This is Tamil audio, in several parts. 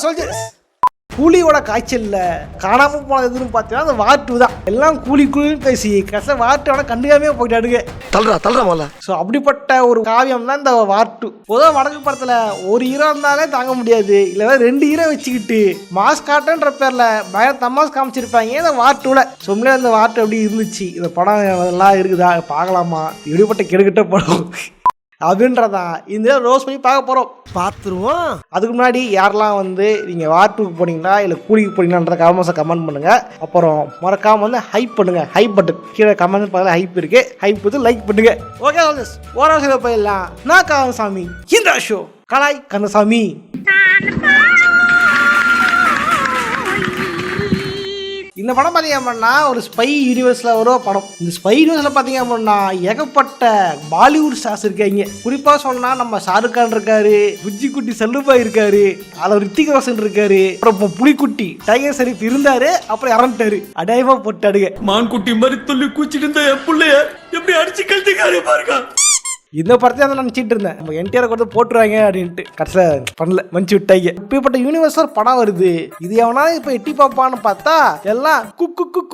சோல்ஜர்ஸ். கூலியோட காய்ச்சல்ல காணாம போனது எதுன்னு பார்த்தீங்கன்னா அந்த வாட்டு தான். எல்லாம் கூலின்னு பேசி கடைசியில் வாட்டோட கண்டுக்காமே போயிட்டாடுங்க. தள்ளுறா. ஸோ அப்படிப்பட்ட ஒரு காவியம் தான் இந்த வாட்டு. பொதுவாக வடக்கு படத்தில் ஒரு ஹீரோ இருந்தாலே தாங்க முடியாது, இல்லை 2 ஹீரோ வச்சுக்கிட்டு மாஸ் காட்டுன்ற பேரில் பயங்கர தமாஸ் காமிச்சிருப்பாங்க இந்த வாட்டுல. சொம்லே அந்த வாட்டு எப்படி இருந்துச்சு, இந்த படம் எல்லாம் இருக்குதா பார்க்கலாமா, எப்படிப்பட்ட கெடுக்கிட்ட படம் அப்படின்றதான் இந்த ரோஸ் பண்ணி பார்க்க போகிறோம். பார்த்துருவோம். அதுக்கு முன்னாடி யாரெல்லாம் வந்து நீங்கள் வாட்டுக்கு போனீங்களா இல்லை கூலிக்கு போனீங்களான்றத கமெண்ட்ஸை கமெண்ட் பண்ணுங்கள். அப்புறம் மறக்காமல் வந்து ஹைப் பண்ணுங்கள். ஹைப் பட்டன் கீழே கமெண்ட் பக்கத்தில் ஹைப் இருக்குது, ஹைப் வந்து லைக் பண்ணுங்கள். ஓகே ஓராசில போயிடலாம். நான் கந்தசாமி, இந்த ஷோ கலாய் கந்தசாமி. இந்த படம் பார்த்தீங்க அப்படின்னா ஒரு ஸ்பை யூனிவர்ஸில் ஒரு படம். இந்த ஸ்பை யூனிவர்ஸில் பார்த்தீங்க அப்படின்னா ஏகப்பட்ட பாலிவுட் ஸ்டார்ஸ் இருக்காங்க. குறிப்பாக சொன்னால் நம்ம ஷாருக் கான் இருக்காரு, புஜ்ஜிக்குட்டி செல்லுபாய் இருக்காரு, அதில் ரித்திக் ரோஷன் இருக்காரு, அப்புறம் புலிக்குட்டி டைகர் ஷெரீஃப் இருந்தாரு, அப்புறம் இறந்துட்டாரு. அடையமா போட்டாடுங்க. மான்குட்டி மாதிரி துள்ளி கூச்சிட்டு இருந்த என் பிள்ளைய எப்படி அடிச்சு கழட்டிக்காரு பாருங்க. இந்த படத்தை நான் நினச்சிட்டு இருந்தேன் நம்ம என்டிஆர் கொடுத்து போட்டுருவாங்க அப்படின்ட்டு. கடைசியில் பண்ணல, மன்னிச்சு விட்டாங்க. இப்படிப்பட்ட யூனிவர்சல் படம் வருது, இது எவனா இப்போ எட்டி பாப்பான்னு பார்த்தா எல்லாம்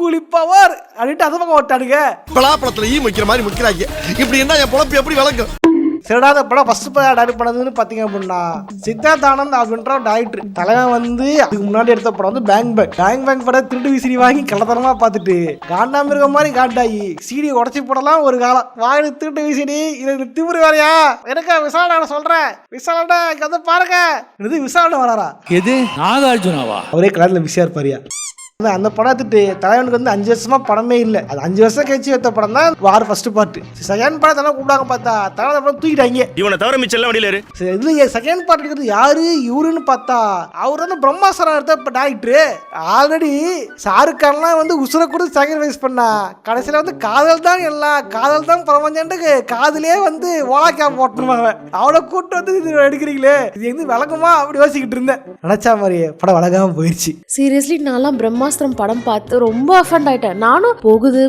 கூலி பவர் அப்படின்ட்டு அது பக்கம் ஓட்டாடுங்க. பலாப்பழத்துல வைக்கிற மாதிரி முக்கிறாங்க. இப்படி என்ன என் பொழப்பு எப்படி வழங்கும்? சிறடாத படம் ஃபர்ஸ்ட் டைரக்ட் பண்ணதுன்னு பார்த்தீங்க அப்படின்னா சித்தார்த் ஆனந்த் அப்படின்ற டைரக்டர். தலைவன் வந்து அதுக்கு முன்னாடி எடுத்த படம் வந்து பேங் படம் திருட்டு விசிறி வாங்கி கள்ளத்தனமா பார்த்துட்டு காண்டாமிருக்க மாதிரி காண்டாயி சீடி உடச்சி போடலாம் ஒரு காலம். வாங்கி திருட்டு விசிறி இது திமுரு வேறையா எனக்கு விசாரணை சொல்றேன். விசாரணை வந்து பாருங்க, இது விசாரணை வராரா? எது நாகார்ஜுனாவா? ஒரே கலர்ல விசியா இருப்பாரியா. அந்த படத்துட்டு தலைவனுக்கு வந்து 5 வருஷமா படமே இல்லை. அது 5 வருஷம் கழிச்சு எடுத்த படம் தான் வார் ஃபர்ஸ்ட் பார்ட். செகண்ட் பார்ட் எல்லாம் கூப்பிடாங்க பார்த்தா தலைவன் படம் தூக்கிட்டாங்க. இவனை தவிர மிச்சம் எல்லாம் வண்டியில இதுல செகண்ட் பார்ட் எடுக்கிறது யாரு இவருன்னு பார்த்தா அவர் வந்து பிரம்மாஸ்திரம் எடுத்த டைரக்டர். ஆல்ரெடி ஷாருக் கான்லாம் வந்து உசுர கூட சாக்ரிஃபைஸ் பண்ணா கடைசியில வந்து காதல் தான் எல்லாம், காதல் தான் பிரபஞ்சன்ட்டு காதலே வந்து ஓலாக்கா போட்டுருவாங்க. அவளை கூட்டு வந்து இது எடுக்கிறீங்களே, இது எங்க விளக்குமா அப்படி யோசிக்கிட்டு இருந்தேன். நினைச்சா மாதிரி படம் விளக்காம போயிடுச்சு. சீரியஸ்லி நான்லாம் பிரம்மாஸ்திரம் படம் பார்த்து ரொம்ப அஃபண்ட் ஆயிட்டேன். நானும் போகுது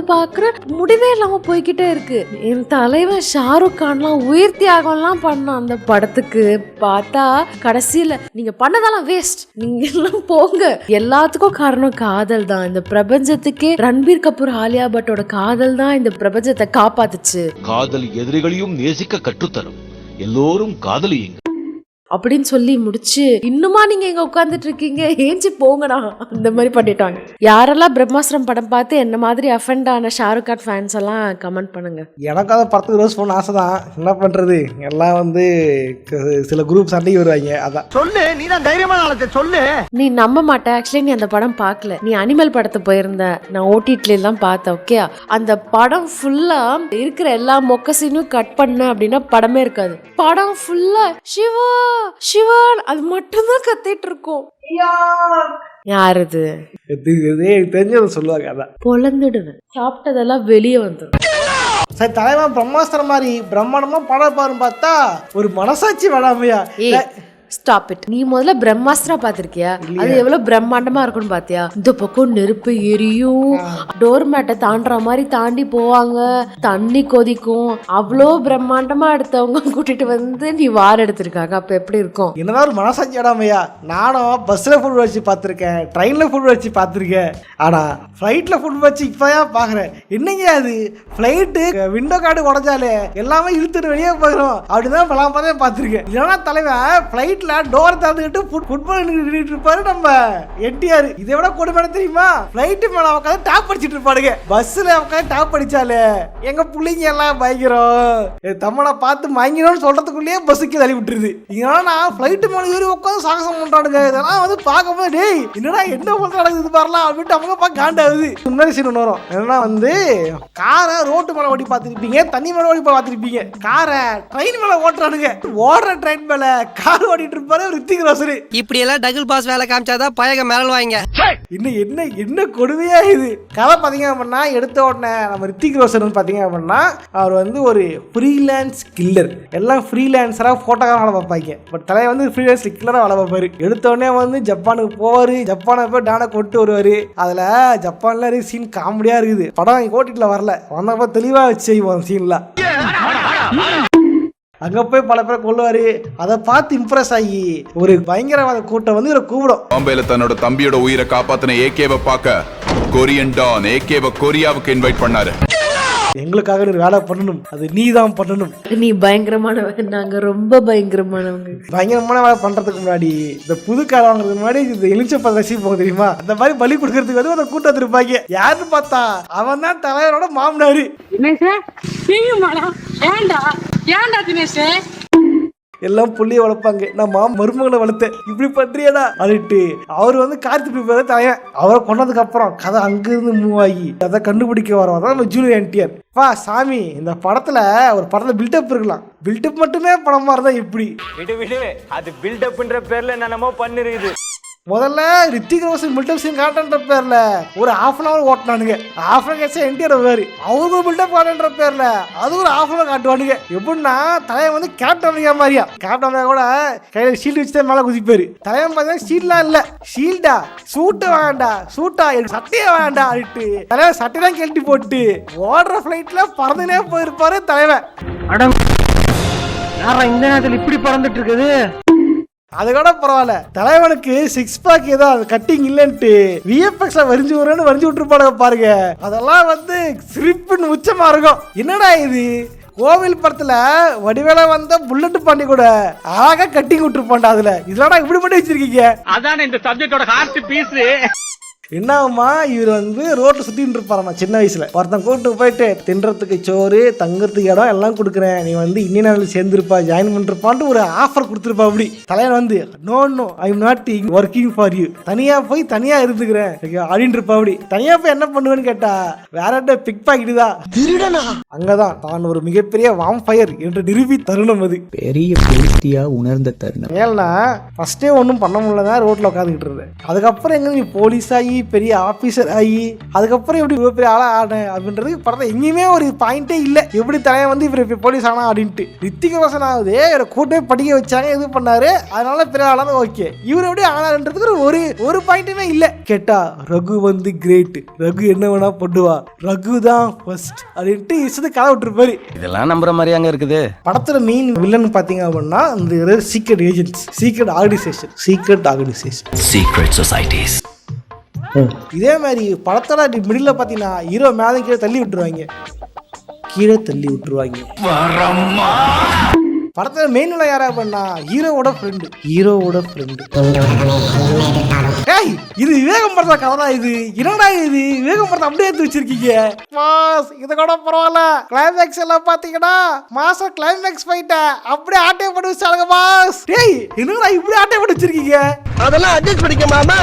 பாக்குறேன், முடிவே இல்லாம போய்கிட்டே இருக்கு. என் தலைவன் ஷாருக் கான்லாம் உயிர் தியாகம்லாம் பண்ணான் அந்த படத்துக்கு. பார்த்தா கடைசியில நீங்க பண்ணதெல்லாம் வேஸ்ட், நீங்க எல்லாம் போங்க. எல்லாத்துக்கும் காரணம் காதல் தான். இந்த பிரபஞ்சத்துக்கே ரன்பீர் கபூர் ஆலியா பட்டோட காதல் தான் இந்த பிரபஞ்சத்தை காப்பாத்துச்சு. காதல் எதிரிகளையும் நேசிக்க கற்றுத்தரும், எல்லோரும் காதலியுங்க அப்படின்னு சொல்லி முடிச்சு இன்னுமா நீங்க இங்க உட்கார்ந்துட்டு இருக்கீங்க, ஏஞ்சி போங்கடா அந்த மாதிரி பண்ணிட்டாங்க. யாரெல்லாம் பிரம்மாஸ்திரம் படம் பார்த்து என்ன மாதிரி அஃபெண்ட் ஆன ஷாருக் கான் ஃபேன்ஸ் எல்லாம் கமெண்ட் பண்ணுங்க. எனக்கு அதை படத்துக்கு ரோஸ் பண்ண ஆசை தான், என்ன பண்றது எல்லாம் வந்து சில குரூப் சண்டைக்கு வருவாங்க. அதான் சொல்லு, நீ தான் தைரியமான ஆளத்தை சொல்லு. நீ நம்ப மாட்ட, ஆக்சுவலி நீ அந்த படம் பார்க்கல, நீ அனிமல் படத்தை போயிருந்த, நான் ஓடிடில எல்லாம் பார்த்தேன். ஓகே, அந்த படம் ஃபுல்லா இருக்கிற எல்லா மொக்க சீனும் கட் பண்ண அப்படின்னா படமே இருக்காது. படம் ஃபுல்லா சிவன் அது மட்டும் தான் கத்திட்டு இருக்கும். யாருது தெரிஞ்சது சொல்லுவாங்க. அதான் பொழந்துடுவேன், சாப்பிட்டதெல்லாம் வெளியே வந்துடும். சரி, தலைவன் பிரம்மாஸ்திரம் மாதிரி பிரம்மாண்டமா படம் பாருன்னு பார்த்தா ஒரு மனசாட்சி வேணாமையா? Stop it. நீ முதல்ல பிரம்மாஸ்திரா பாத்திருக்கியா? அது எவ்வளவு பிரம்மாண்டமா இருக்கும்னு பாத்தியா? இந்த பக்கம் நெருப்பு எரியும், டோர் மேட்டை தாண்டுற மாதிரி தாண்டி போவாங்க, தண்ணி கொதிக்கும். அவ்வளோ பிரம்மாண்டமா எடுத்தவங்க கூட்டிட்டு வந்து நீ வார் எடுத்திருக்காங்க. அப்ப எப்படி இருக்கும்? என்னதான் ஒரு மனசாட்சி இடாமையா? நானும் பஸ்ல ஃபுட் வச்சு பார்த்துருக்கேன், ட்ரெயின்ல ஃபுட் வச்சு பார்த்துருக்கேன், ஆனா ஃபிளைட்ல ஃபுட் வச்சு இப்பதான் பாக்குறேன். என்னங்க அது ஃபிளைட்டு விண்டோ கார்டு உடஞ்சாலே எல்லாமே இழுத்துட்டு வெளியே போயிடும் அப்படிதான் பலாம் பார்த்துருக்கேன். இல்லைன்னா தலைவன் ஃபிளைட் டோர் திறந்துட்டு ஃபுட்பால் இருப்பாரு நம்ம என்டிஆர். இதை விட கொடுமை தெரியுமா? ஃபிளைட் மேல உட்காந்து டாப் அடிச்சிட்டு இருப்பாருங்க. பஸ்ல உட்காந்து டாப் அடிச்சாலே எங்க பிள்ளைங்க எல்லாம் பயங்கரம் தமிழை பார்த்து மயங்கிடும் சொல்றதுக்குள்ளேயே பஸ்ஸுக்கு தள்ளி விட்டுருது. இதனால ஃபிளைட் மேல ஏறி உட்காந்து சாகசம் பண்றானுங்க. இதெல்லாம் வந்து பார்க்கும்போது டேய் என்னடா என்ன நடக்குது பாரலாம் அப்படின்ட்டு அவங்க பார்க்க காண்டாகுது. முன்னாடி சீன் ஒன்று வரும், என்னன்னா வந்து காரை ரோட்டு மேல ஓட்டி பார்த்துருப்பீங்க, தண்ணி மேல ஓடி பார்த்துருப்பீங்க, காரை ட்ரெயின் மேல ஓட்டுறானுங்க. ஓடுற ட்ரெயின் மேல கார் ஓடிட்டு இப்படி எல்லாம் டபுள் பாஸ் வேலை காமிச்சாதான் பயக மேல வாங்க. என்ன கொடுமையா இது கதை. பாத்தீங்க அப்படின்னா எடுத்த உடனே நம்ம ரித்திக் ரோஷன் பாத்தீங்க அப்படின்னா அவர் வந்து ஒரு ஃப்ரீலான்ஸ் கில்லர். எல்லாம் ஃப்ரீலான்ஸரா போட்டோகிராஃபர் வேலை பார்ப்பாங்க. பட் தலையை வந்து ஃப்ரீலான்ஸ் கில்லரா வேலை பார்ப்பாரு. எடுத்த உடனே வந்து ஜப்பானுக்கு போவாரு, ஜப்பானை போய் டானை கொண்டு வருவாரு. அதுல ஜப்பான்ல சீன் காமெடியா இருக்குது. படம் ஓட்டிட்டுல வரல, வந்தப்ப தெளிவா வச்சு செய்வோம் சீன்லாம். அங்க போய் பல பேரை கொள்ளுவாரு. அதை பார்த்து இம்ப்ரெஸ் ஆகி ஒரு பயங்கரவாத கூட்டம் வந்து இவரை கூப்பிடும். பாம்பேல தன்னோட தம்பியோட உயிரை காப்பாத்தின ஏகேவை பார்க்க கொரியன் டான் ஏகேவை கொரியாவுக்கு இன்வைட் பண்ணாரு. எங்களுக்காக நீ வேலை பண்ணணும், அது நீ தான் பண்ணணும். நீ பயங்கரமானவன், நாங்க ரொம்ப பயங்கரமானவங்க. பயங்கரமான வேலை பண்றதுக்கு முன்னாடி இந்த புது கார் வாங்குறதுக்கு முன்னாடி இந்த எலிச்சப்ப ரசிப்போம் தெரியுமா, அந்த மாதிரி பலி கொடுக்கறதுக்கு வந்து ஒரு கூட்டம் இருப்பாங்க. யாருன்னு பார்த்தா அவன் தான் தலைவரோட மாமனாரு. எல்லாம் புள்ளிய வளர்ப்பாங்க. நான் மருமகளை வளர்த்தேன், இப்படி பண்றியடா அப்படின்ட்டு அவர் வந்து கார்த்திக் பேர தலைவன். அவரை கொண்டதுக்கு அப்புறம் கதை அங்கிருந்து மூவ் ஆகி அதை கண்டுபிடிக்க வரோம். அதான் ஜூனியர் என்டிஆர். பா சாமி, இந்த படத்துல ஒரு படத்துல பில்டப் இருக்கலாம், பில்டப் மட்டுமே படமா இருந்தா எப்படி? விடு அது பில்டப்ன்ற பேர்ல என்னென்னமோ பண்ணிருக்குது. முதல்ல ரித்திக் ரோஷன் பில்டப் சீன் காட்டுன்ற பேர்ல ஒரு ½ அன் அவர் ஓட்டினானுங்க. ½ அன் கழிச்சு என்டிஆர் வருவாரு, அவருக்கு ஒரு பில்டப் காட்டுன்ற பேர்ல அது ஒரு ½ அன் அவர் காட்டுவானுங்க. எப்படின்னா தலைவன் வந்து கேப்டன் அமெரிக்கா மாதிரியா, கேப்டன் அமெரிக்கா கூட கையில ஷீல்டு வச்சுதான் மேல குதிப்பாரு. தலைவன் பார்த்தீங்கன்னா ஷீல்ட்லாம் இல்ல, ஷீல்டா சூட்டு வேண்டாம், சூட்டா எனக்கு சட்டையே வேண்டாம் அப்படின்ட்டு தலைவன் சட்டை தான் கழட்டி போட்டு ஓடுற ஃபிளைட்ல பறந்துனே போயிருப்பாரு தலைவன். இந்த நேரத்தில் இப்படி பறந்துட்டு இருக்குது. அது கூட பரவாயில்ல, தலைவனுக்கு 6 பேக் ஏதோ கட்டிங் இல்லன்ட்டு விஎஃப்எக்ஸ்ல வரிஞ்சு விட்டுருப்பாங்க பாருங்க. அதெல்லாம் வந்து சிரிப்புன்னு உச்சமா இருக்கும். என்னடா இது, கோவில் படத்துல வடிவேல வந்த புல்லட் பாண்டி கூட அழகா கட்டிங் விட்டுருப்பாண்டா. அதுல இதெல்லாம் இப்படி பண்ணி வச்சிருக்கீங்க. அதான் இந்த சப்ஜெக்டோட ஹார்ட் பீஸ். என்னமா இவர் வந்து ரோட்ல சுத்திட்டு இருப்பாராமா சின்ன வயசுல. ஒருத்தன் கூப்பிட்டு போயிட்டு தின்றதுக்கு சோறு தங்குறதுக்கு இடம் எல்லாம் கொடுக்குறேன், நீ வந்து இந்தியன் ஆர்மில சேர்ந்துருப்பா, ஜாயின் பண்ணிருப்பான்ட்டு ஒரு ஆஃபர் கொடுத்துருப்பா. அப்படி தலைவன் வந்து no I am not working for you, தனியா போய் தனியா இருந்துக்கிறேன் அப்படின்னு இருப்பா. அப்படி தனியா போய் என்ன பண்ணுவேன்னு கேட்டா வேற பிக் பாக்கெட் தான் திருடனா. அங்கதான் தான் ஒரு மிகப்பெரிய வாம்பயர் என்று நிரூபி தருணம். அது பெரிய பூர்த்தியா உணர்ந்த தருணம். ஏன்னா ஃபர்ஸ்டே ஒன்றும் பண்ண முடியலதான் ரோட்ல உட்காந்துக்கிட்டு இருந்தேன். அதுக்கப்புறம் எங்க நீ போலீஸ் ஆகி பெரிய ஆபீசர் ஆகி அதுக்கப்புறம் எப்படி இவ்வளவு பெரிய ஆளா ஆன அப்படின்றது படத்தை எங்கேயுமே ஒரு பாயிண்டே இல்ல. எப்படி தலைவன் வந்து இவர் போலீஸ் ஆனா அப்படின்ட்டு ரித்திக் ரோஷன் ஆகுது, இவரை கூட்டமே படிக்க வச்சாங்க, இது பண்ணாரு, அதனால பெரிய ஆளான ஓகே. இவர் எப்படி ஆனாருன்றதுக்கு ஒரு பாயிண்ட்டுமே இல்ல. கேட்டா ரகு வந்து கிரேட், ரகு என்ன வேணா பண்ணுவா, ரகு தான் ஃபர்ஸ்ட் அப்படின்ட்டு இசது கதை விட்டுருப்பாரு. இதெல்லாம் நம்புற மாதிரி அங்க இருக்குது. படத்துல மெயின் வில்லன் பாத்தீங்க அப்படின்னா இந்த secret agents, secret organisation, secret societies. இதே மாதிரி படத்தோட மிடில் பார்த்தீங்கன்னா ஹீரோ மேலே கீழே தள்ளி விட்டுருவாங்க. படத்துல மெயின் யாரா பண்ணா ஹீரோவோட ஃப்ரெண்டு. இது விவேகம் படத்துல கதை. இது என்னடா இது விவேகம் படத்தை அப்படியே எடுத்து வச்சிருக்கீங்க மாஸ். இது கூட பரவாயில்ல, கிளைமேக்ஸ் எல்லாம் பாத்தீங்கன்னா மாசம் கிளைமேக்ஸ் போயிட்ட அப்படியே ஆட்டே பண்ணி வச்சாங்க மாஸ். டேய் என்னடா இப்படி ஆட்டே பண்ணி வச்சிருக்கீங்க? அதெல்லாம் அட்ஜஸ்ட் பண்ணிக்க மாமா,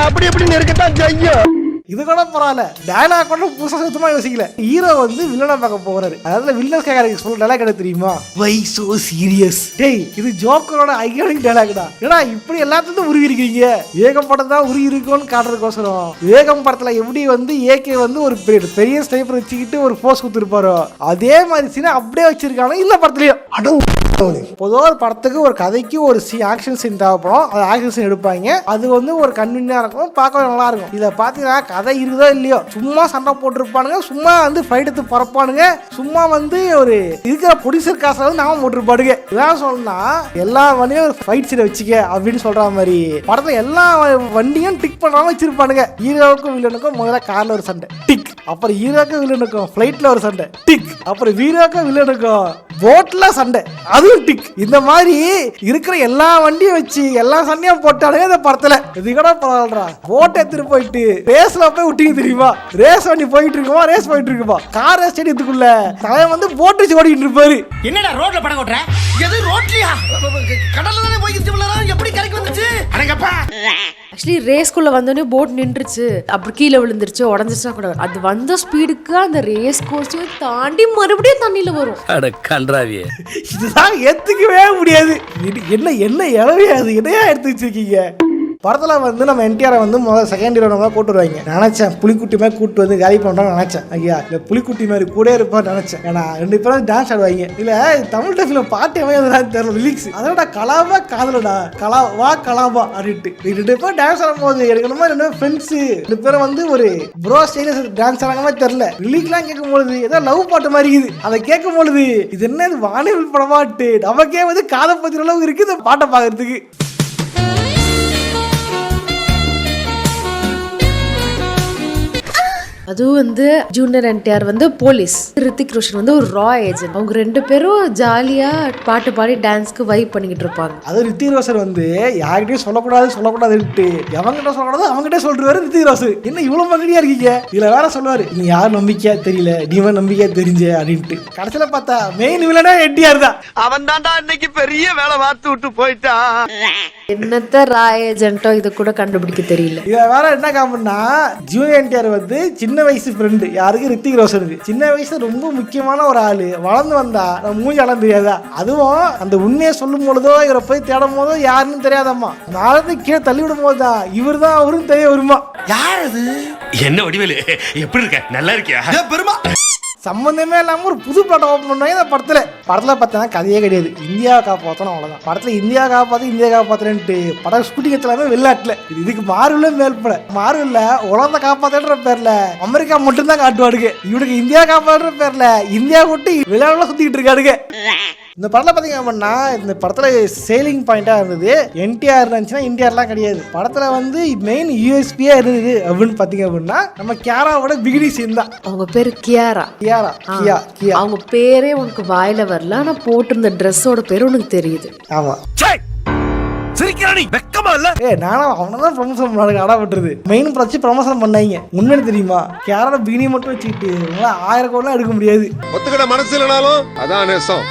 அப்படி எப்படி நெருக்கத்தான் செய்யும். இது கூட பரவாயில்ல, டயலாக் கூட புதுசா சுத்தமா யோசிக்கல. ஹீரோ வந்து வில்லனை பார்க்க போறாரு, அதாவது வில்லன் கேரக்டர் சொல்ற டயலாக் என்ன தெரியுமா, வை சோ சீரியஸ். டேய் இது ஜோக்கரோட ஐகானிக் டயலாக் தான். ஏன்னா இப்படி எல்லாத்தையும் உருவி இருக்கீங்க. வேகம் படம் தான் உருவி இருக்கும்னு காட்டுறதுக்கோசரம் வேகம் படத்துல எப்படி வந்து ஏகே வந்து ஒரு பெரிய ஸ்னைப்பர் வச்சுக்கிட்டு ஒரு போஸ் கொடுத்துருப்பாரோ அதே மாதிரி சீனை அப்படியே வச்சிருக்காங்க இந்த படத்துலயும். பொதுவாக ஒரு படத்துக்கு ஒரு கதைக்கு ஒரு ஆக்ஷன் சீன் தேவைப்படும், அது ஆக்ஷன் சீன் எடுப்பாங்க. அது வந்து ஒரு கன்வீனியா இருக்கும், பார்க்க நல்லா இருக்கும். இதை பார்த்தீங்கன்னா கதை இருக்குதோ இல்லையோ சும்மா சண்டை போட்டிருப்பானுங்க, சும்மா வந்து ஃபைட் எடுத்து பறப்பானுங்க, சும்மா வந்து ஒரு இருக்கிற ப்ரொடியூசர் காசுல வந்து நாம போட்டிருப்பாடுங்க. இதான் சொல்லணும்னா எல்லா வண்டியும் ஒரு ஃபைட் சீனை வச்சுக்க அப்படின்னு சொல்ற மாதிரி படத்தை எல்லா வண்டியும் டிக் பண்ணாம வச்சிருப்பானுங்க. ஹீரோவுக்கும் வில்லனுக்கும் முதல்ல கார்ல ஒரு சண்டை டிக், அப்புறம் ஹீரோக்கும் வில்லனுக்கும் ஃபிளைட்ல ஒரு சண்டை டிக், அப்புறம் ஹீரோக்கும் வில்லனுக்கும் போட்ல சண்டை அதுவும் டிக். இந்த மாதிரி இருக்கிற எல்லா வண்டியும் வச்சு எல்லா சண்டையும் போட்டாலே இந்த படத்துல இது கூட பரவாயில்லடா. போட் எடுத்துட்டு போயிட்டு ரேஸ்ல போய் விட்டீங்க தெரியுமா, ரேஸ் வண்டி போயிட்டு இருக்குமா கார் ரேஸ் ஸ்டேடியத்துக்குள்ள தலைவன் வந்து போட் வச்சு ஓடிட்டு இருப்பாரு. என்னடா ரோட்ல படம் ஓட்டுற? எது ரோட்லயா? கடல்ல தானே போயிட்டு எப்படி கரைக்கு வந்துச்சு? அடங்கப்பா. ஆக்சுவலி ரேஸ்குள்ள வந்தோடனே போட் நின்றுச்சு, அப்படி கீழே விழுந்துருச்சு, உடஞ்சிச்சா கூட அது வந்த ஸ்பீடுக்கு அந்த ரேஸ் கோர்ஸையும் தாண்டி மறுபடியும் தண்ணியில வரும். அட கன்றாவியே, இதுதான் ஏத்துக்கவே முடியாது. என்ன இளவையா அது என்னையா எடுத்து வச்சிருக்கீங்க? படத்தில் வந்து நம்ம என்டிஆரை வந்து முதல்ல செகண்ட் ஹீரோ நம்ம கூட்டு வருவாங்க. நினச்சேன் புலிக்குட்டி மாதிரி கூட்டு வந்து காலி பண்ணுறான்னு நினச்சேன். ஐயா இந்த புலிக்குட்டி மாதிரி கூட இருப்பான்னு நினச்சேன். ஏன்னா 2 பேரும் டான்ஸ் ஆடுவாங்க. இல்லை தமிழ் டைப்பில் பாட்டு எவன் தெரியல லிரிக்ஸ். அதோட கலாவா காதலடா கலாவா கலாவா அப்படின்ட்டு 2 பேரும் டான்ஸ் ஆடும்போது எனக்கு நம்ம 2 ஃப்ரெண்ட்ஸு 2 பேரும் வந்து ஒரு ப்ரோ ஸ்டைல டான்ஸ் ஆடுற மாதிரி தெரியல. லிரிக்லாம் கேட்கும்பொழுது ஏதோ லவ் பாட்டு மாதிரி இருக்குது. அதை கேட்கும் பொழுது இது என்ன வானவில் படமாட்டு நமக்கே வந்து காதை பத்திர அளவுக்கு இருக்குது இந்த பாட்டை பார்க்கறதுக்கு. அதுவும் வந்து ஜூனியர் என்டிஆர் வந்து போலீஸ், ரித்திக் ரோஷன் வந்து ஒரு ரா ஏஜென்ட். அவங்க 2 பேரும் ஜாலியா பாட்டு பாடி டான்ஸ்க்கு வைப் பண்ணிக்கிட்டு இருப்பாங்க. அது ரித்திக் ரோஷன் வந்து யார்கிட்டயும் சொல்லக்கூடாதுன்ட்டு எவங்கிட்ட சொல்லக்கூடாது அவங்ககிட்ட சொல்றாரு. ரித்திக் ரோஷன் என்ன இவ்வளவு மகிழ்ச்சியா இருக்கீங்க, இதுல வேற சொல்லுவாரு நீ யார் நம்பிக்கையா தெரியல நீ நம்பிக்கையா தெரிஞ்ச அப்படின்ட்டு. கடைசியில பார்த்தா மெயின் வில்லனே என்டிஆர் தான். அவன் தான்டா இன்னைக்கு பெரிய வேலை பார்த்து விட்டு போயிட்டான். என்னத்த ரா ஏஜென்ட்டோ இது கூட கண்டுபிடிக்க தெரியல. இத வேற என்ன காமெடினா ஜூனியர் என்டிஆர் வந்து சின்ன வயசு ஃப்ரெண்டு யாருக்கு ரித்திக் ரோஷனுக்கு. சின்ன வயசு ரொம்ப முக்கியமான ஒரு ஆளு. வளர்ந்து வந்தா நம்ம மூஞ்சி அளம் தெரியாதா. அதுவும் அந்த உண்மையை சொல்லும் பொழுதோ இவரை போய் தேடும் போதோ யாருன்னு தெரியாதம்மா. நாளை கீழே தள்ளி விடும் போதுதான் இவர் தான் அவரும் தெரிய வருமா. யார் அது? என்ன வடிவேலு எப்படி இருக்க, நல்லா இருக்கியா? பெருமா சம்பந்தமே இல்லாம ஒரு புது படம் ஓப்பன் பண்ணுவாங்க இந்த படத்துல பார்த்தா கதையே கிடையாது. இந்தியாவை காப்பாற்றணும் அவ்வளவுதான். படத்துல இந்தியா காப்பாத்துறேன்ட்டு படம் ஷூட்டிங் எல்லாமே வெளிநாட்டுல. இதுக்கு மாறுல மேல்பட மாறுல உலகத்தை காப்பாத்துற பேர்ல அமெரிக்கா மட்டும்தான் காட்டுவாடுங்க. இவனுக்கு இந்தியா காப்பாற்றுற பேர்ல இந்தியா விட்டு விளையாடலாம் சுத்திக்கிட்டு இருக்காடுங்க. இந்த படத்தில் பார்த்தீங்க அப்படின்னா இந்த படத்தில் சேலிங் பாயிண்டாக இருந்தது என்டிஆர் இருந்துச்சுன்னா இந்தியாலாம் கிடையாது. படத்தில் வந்து மெயின் யூஎஸ்பியாக இருந்தது அப்படின்னு பார்த்தீங்க அப்படின்னா நம்ம கியாராவோட பிகினி சீன் தான். அவங்க பேரு கியா. அவங்க பேரே உனக்கு வாயில வரல, ஆனா போட்டிருந்த ட்ரெஸ்ஸோட பேரு உனக்கு தெரியுது. ஆமா நானும் அவனதான் ப்ரமோஷன் பண்ணாங்க. ஆடப்பட்டுருது மெயின் ப்ரமோஷன் பண்ணாங்க. முன்னாடி தெரியுமா கியாரோட பிகினி மட்டும் வச்சுக்கிட்டு 1000 கோடிலாம் எடுக்க முடியாது. ஒத்துக்கிட மனசு இல்லைனாலும் அதான் நேசம்.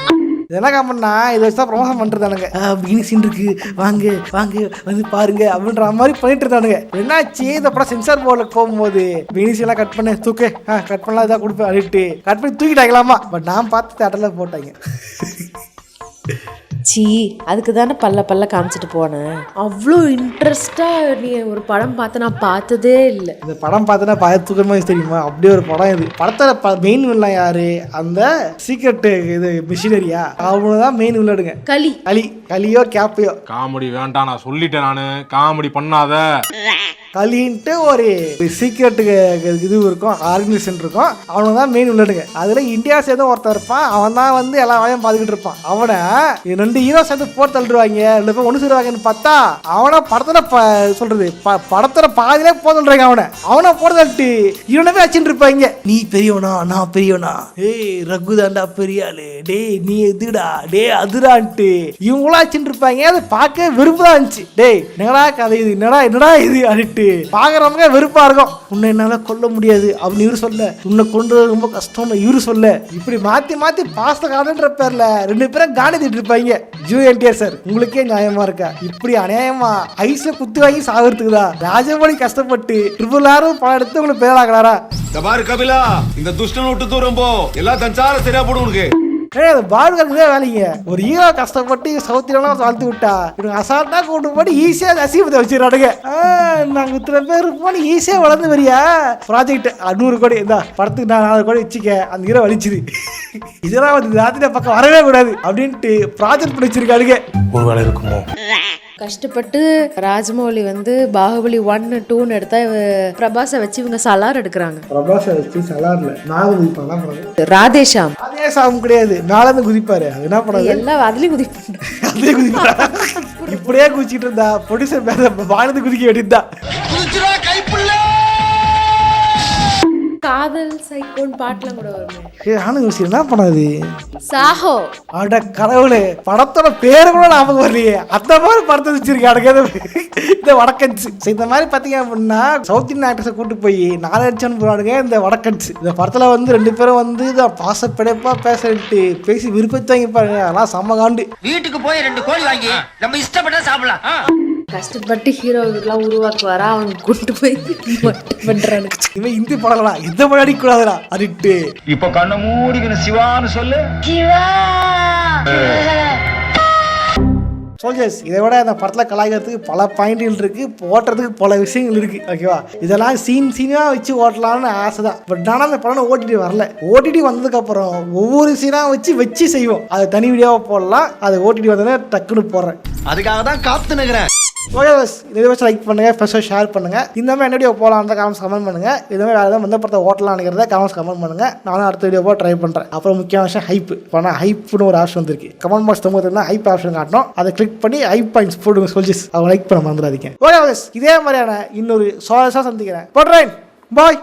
என்ன காமெடினா இதை வச்சு தான் ப்ரமோஷன் பண்ணிருந்தானுங்க. பிகினி சீன் இருக்கு வாங்க வந்து பாருங்க அப்படின்ற மாதிரி பண்ணிட்டு இருந்தானுங்க. என்னாச்சு இந்த படம் சென்சார் போர்டில் போகும்போது பிகினி சீன்லாம் கட் பண்ண தூக்கு கட் பண்ணலாம் இதாக கொடுப்பேன் அப்படின்ட்டு கட் பண்ணி தூக்கிட்டாங்களாமா. பட் நான் பார்த்து தேட்டரில் போட்டாங்க. சீ அதுக்கு தானே பல்ல காமிச்சிட்டு போனேன். அவ்வளோ இன்ட்ரெஸ்டா நீ ஒரு படம் பார்த்து நான் பார்த்ததே இல்லை. இந்த படம் பார்த்தனா தூக்கமா தெரியுமா அப்படியே ஒரு படம். இது படத்துல மெயின் வில்லன் யாரு? அந்த சீக்ரெட் இது மிஷினரியா அவங்கதான் மெயின் வில்லடுங்க. களியோ கேப்பையோ. காமெடி வேண்டாம் நான் சொல்லிட்டேன். நானு காமெடி பண்ணாத. களின்ட்டு ஒரு சீக்ரெட்டுக்கு இது இருக்கும், ஆர்கனைசேஷன் இருக்கும். அவனுக்கு தான் மெயின் வில்லடுங்க. அதுல இந்தியா சேர்ந்து ஒருத்தர் இருப்பான். அவன் தான் வந்து எல்லா வேலையும் பார்த்துக்கிட்டு இருப்பான். அவனை 2 ஹீரோ சேர்ந்து போட்டு தள்ளுவாங்க. 2 பேரும் ஒன்று சேருவாங்கன்னு பார்த்தா அவனை படத்துல சொல்றது படத்துல பாதிலே போட்டு தள்ளுறாங்க. அவனை போட்டு தள்ளிட்டு இவனவே வச்சுட்டு இருப்பாங்க. நீ பெரியவனா நான் பெரியவனா, ஏய் ரகுதாண்டா பெரிய ஆளு, டே நீ எதுடா டே அதுடான்ட்டு இவங்களா வச்சுட்டு இருப்பாங்க. அதை பார்க்க வெறுப்புதான் இருந்துச்சு. டேய் என்னடா கதை இது, என்னடா இது அப்படின்ட்டு பாக்குறவங்க வெறுப்பா இருக்கும். உன்னை என்னால கொல்ல முடியாது அப்படின்னு இவரு சொல்ல, உன்னை கொண்டு ரொம்ப கஷ்டம்னு இவரு சொல்ல, இப்படி மாத்தி பாஸ்த காதன்ற பேர்ல 2 பேரும் காணிட்டு இருப்பாங்க. என்டிஆர் சார் உங்களுக்கே நியாயமா இருக்கா? இப்படி அநியாயமா ஐஸ்ல குத்து வாங்கி சாகுறதுக்குதா ராஜமௌழி கஷ்டப்பட்டு RRR படம் எடுத்து உங்களுக்கு பேராகிறாரா? கபிலா இந்த துஷ்டன் விட்டு தூரம் போ, எல்லாம் தஞ்சால சரியா போடும் உனக்கு. பாடுகிறதே வேலைங்க. ஒரு ஹீரோ கஷ்டப்பட்டு சவுத்திலாம் வளர்த்து விட்டா இவங்க அசால்ட்டா கொண்டு போட்டு ஈஸியா அசீபத்தை வச்சிடறானுங்க. நாங்க இத்தனை பேர் போன ஈஸியா வளர்ந்து வரியா ப்ராஜெக்ட் 100 கோடி இந்த படத்துக்கு நான் 4 கோடி வச்சுக்க அந்த ஹீரோ வலிச்சுது. இதெல்லாம் வந்து ராத்திரி பக்கம் வரவே கூடாது அப்படின்ட்டு ப்ராஜெக்ட் பிடிச்சிருக்காளுங்க. ஒரு வேலை இருக்குமோ கஷ்டப்பட்டு ராஜமௌழி வந்து பாகுபலி 1, 2 எடுத்தா பிரபாஸை வச்சு இவங்க சலார் எடுக்கிறாங்க. பிரபாஸை வச்சு சலார்ல நாக ராதேஷாம் கிடையாது, நாளந்து குதிப்பாரு. அது என்ன பண்ணாது எல்லாம் அதுலயும் குதிப்பாரு. இப்படியே குதிச்சிட்டு இருந்தா ப்ரொடியூசர் வானது குதிக்க வேண்டியதா. காதல் சைக்கோன் பாட்டுலாம் கூட வருமே. நானும் என்ன பண்ணாது சாஹோ. அட கடவுளே, படத்தோட பேரு கூட ஞாபகம் வரலையே. அந்த மாதிரி படத்தை வச்சிருக்காங்க இந்த வடக்கன்ஸ். இந்த மாதிரி பாத்தீங்க அப்படின்னா சவுத் இந்தியன் ஆக்டர்ஸை கூட்டு போய் 4 அடிச்சான்னு போறானுங்க இந்த வடக்கன்ஸ். இந்த படத்துல வந்து 2 பேரும் வந்து பாச பிழைப்பா பேசிட்டு பேசி விருப்பத்தை வாங்கி பாருங்க. அதெல்லாம் செம்ம காண்டு. வீட்டுக்கு போய் 2 கோழி வாங்கி நம்ம இஷ்டப்பட்டா சாப்பிடலாம். கஷ்டப்பட்டு ஹீரோலாம் உருவாக்குவாரா, அவங்க கூட்டு போய் பண்றானு. இவன் இந்தி படலாம் இந்த படம் அடிக்கூடாதுடா அப்படின்ட்டு இப்ப கண்ண மூடிக்கணும் சிவான்னு சொல்லு. சோல்ஜர்ஸ் இதை விட அந்த படத்தில் கலாய்க்கிறதுக்கு பல பாயிண்ட்கள் இருக்கு, ஓட்டுறதுக்கு பல விஷயங்கள் இருக்கு. ஓகேவா, இதெல்லாம் சீனாக வச்சு ஓட்டலாம்னு ஆசை தான். பட் ஆனால் அந்த படம் ஓடிடி வரல. ஓடிடி வந்ததுக்கப்புறம் ஒவ்வொரு சீனாக வச்சு செய்வோம். அது தனி வீடியோவை போடலாம். அது ஓடிடி வந்தோடனே டக்குன்னு போடுறேன். அதுக்காக தான் காத்து நிக்கிறேன். ஓகே பஸ், இதை வச்சு லைக் பண்ணுங்க, ஃபர்ஸ்ட் ஷேர் பண்ணுங்க. இந்த மாதிரி என்ன வீடியோ போகலான்ற கமெண்ட்ஸ் கமெண்ட் பண்ணுங்க. இதுவே வேறு ஏதாவது எந்த படத்தை ஓட்டலாம் நினைக்கிறத கமெண்ட்ஸ் கமெண்ட் பண்ணுங்க. நானும் அடுத்த வீடியோ போக ட்ரை பண்ணுறேன். அப்புறம் முக்கியமான விஷயம் ஹைப். இப்போ ஹைப்னு ஒரு ஆப்ஷன் வந்துருக்கு. கமெண்ட் பாக்ஸ் தொகுதியில் ஹைப் ஆப்ஷன் காட்டணும். அதை கிளிக் பண்ணி ஹைப் பாயிண்ட்ஸ் போடுங்க. சொல்லிஸ் அவங்க லைக் பண்ண மறந்துடாதீங்க. ஓகே பஸ், இதே மாதிரியான இன்னொரு சுவாரஸ்யமாக சந்திக்கிறேன். போடுறேன், பாய்.